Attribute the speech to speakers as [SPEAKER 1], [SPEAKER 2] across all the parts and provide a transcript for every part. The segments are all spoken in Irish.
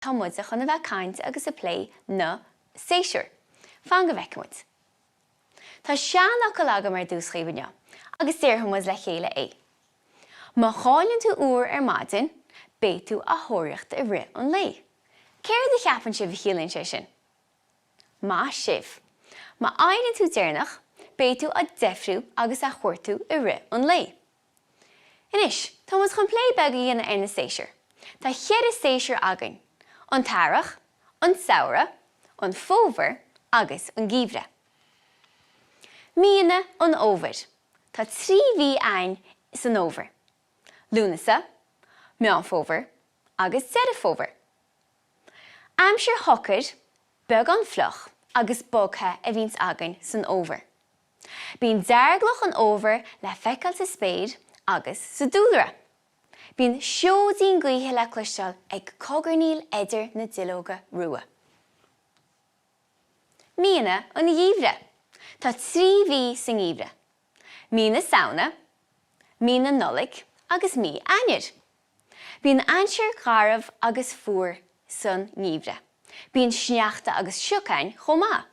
[SPEAKER 1] Tá muid a chun a bheith caint agus a plé na séasúr. Fan go bhheicimid. Tá seanach go leagam ar dús chaomhainne, agus tíorthamas le chéile é. Má cháilann tú uair ar maidin, bé tú a thóireacht i rith an lé. Céir de cheapann sibh chialann sé sin? Má sibh. Má aidann tú déarnach, bé tú a defriú agus a chuirtú i rith an lé. Inis, tá muid chun plé beag a dhéanamh ar na séasúr. Tá chead is séasúr againn, an tarach, an saora, an fómhar agus an gíomhre. Míonna an óbhar. Tá 3 mhí ainn san óbhar. Lúnasa, meán fómhar agus dead fómhar. Aimsire hocair, beag an floch agus bogtha a bhíonn againn san óbhar. Bíonn dearglach an óbhar le feiceáil sa spéid agus sa dúlra. Bíonn seodaín gaotha le cloisteáil ag cogarníil idir na duilleoga rua. Míonna an gíomhre. Tá 3 mhí san gíomhre. Míonna saona, míonna nulaigh agus mí aimnir. Bíonn aimsire garbh agus fuair san gníomhre. Bíonn sneachta agus siocáin chomh maith.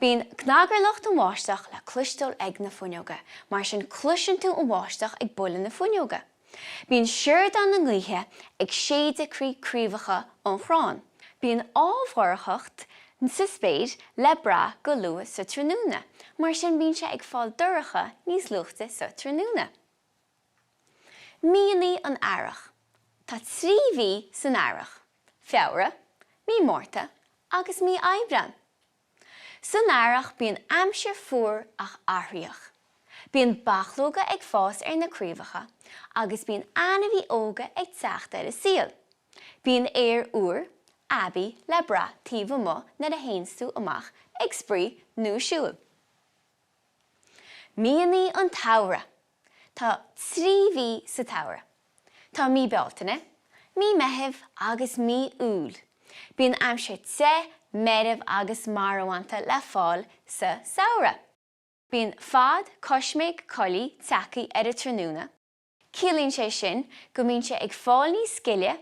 [SPEAKER 1] Bíonn gnagarlacht an bháisteach le cloisteáil ag na fuinneoga, mar sin cloiseann tú an bháisteach ag bulla na fuinneoga. Bíonn siordan na ngluithe ag séide críomhacha an chráin. Bíonn ábharchacht sa spéid le bra go luas sa tráthnúna, mar sin bíonn sé ag fáil dúracha níos luachta sa tráthnúna. Míonaí an airach. Tá 3 mhí san airach. Feabhra, mí mórta agus mí aibhreann. San airach bíonn aimsire fuair ach athraíoch. Bíonn bachlóga ag fás ar na críomhacha agus bíonn anamhí óga ag teachta ar a síl. Bíonn éar uair, abí le bra taobh mo na a héanstú amach ag sprí nó siúil. Míonaí an tsamhra. Tá 3 mhí sa tsamhra. Tá mí bealtaine, mí meitheamh agus mí úl. Bíonn aimsire te, meireamh agus marhaíonta le fáil sa samhra. Bíonn fad, cosméid, colaí, tacaí ar a tráthnúna. Ciallaíonn sé sin go mbíonn sé ag fáil níos sciile,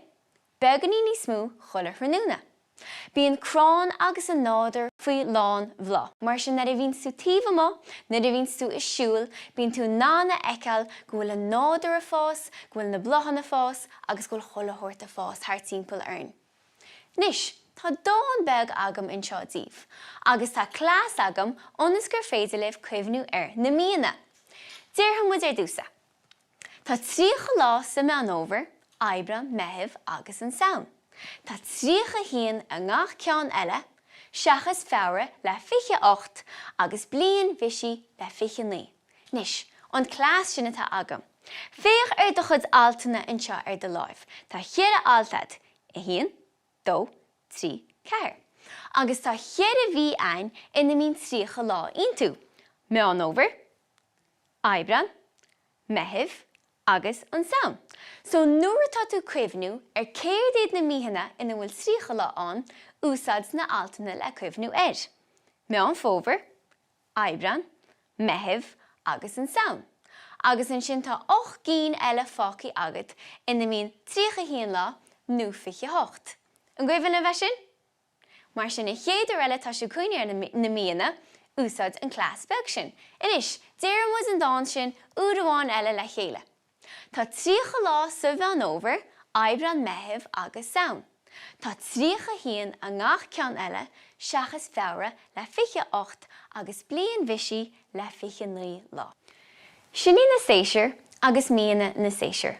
[SPEAKER 1] beaganí níos mó chula thráthnúna. Bíonn crán agus an nádar faoi lán bhlá. Mar sin na a bhíonn tú taobh mo, na a bhíonn tú is siúil, bíonn tú nána eiceáil go bhfuil an nádar a fás, go bhfuil na blochan a fás, agus go bhfuil cholathirt a fás thar timpeall airn. Nis, tá dóin beag agam in seo díobh, agus tá clás agam ionas gur féidir libh cuimhnú ar na míonna. Díreach muid ar dúsa. Tá 3 lá sa meán óbhar, aibhreann, meitheamh agus an saon. Tá 3 haon a ngach ceann eile, seachas feabhra le 28 agus blian bhísí le 29. Nis, an clás sin atá agam. Féach ar do chud altaine in seo ar do láimh. Tá chead altaid, 1, 2, 3, 4. Agus tá chead a bhí ainn ina mín 3 lá iontu. Meán óbhar, aibhreann, meitheamh agus an saon. So nuair atá tú cuimhnú ar céir déad na míonna ina bhfuil 3 lá an, úsáid na altaine le cuimhnú air. Meán fómhar, aibhreann, meitheamh agus an saon. Agus an sin tá 8 cín eile fácaí agat ina mín 3 haon lá nó 28. An gcuimhinn a bheith sin? Mar sin na chéidir eile tá sé cuine ar na míonna, úsáid an clás beag sin. Inis, déireann muid an dáin sin uair eile le chéile. Tá 3 lá sa bhean óbhar, aibhreann, meitheamh agus saon. Tá 3 haon a ngach ceann eile, seachas feabhra le 28 agus blian bhísí le 29 lá. Sinní na séasúr agus míonna na séasúr.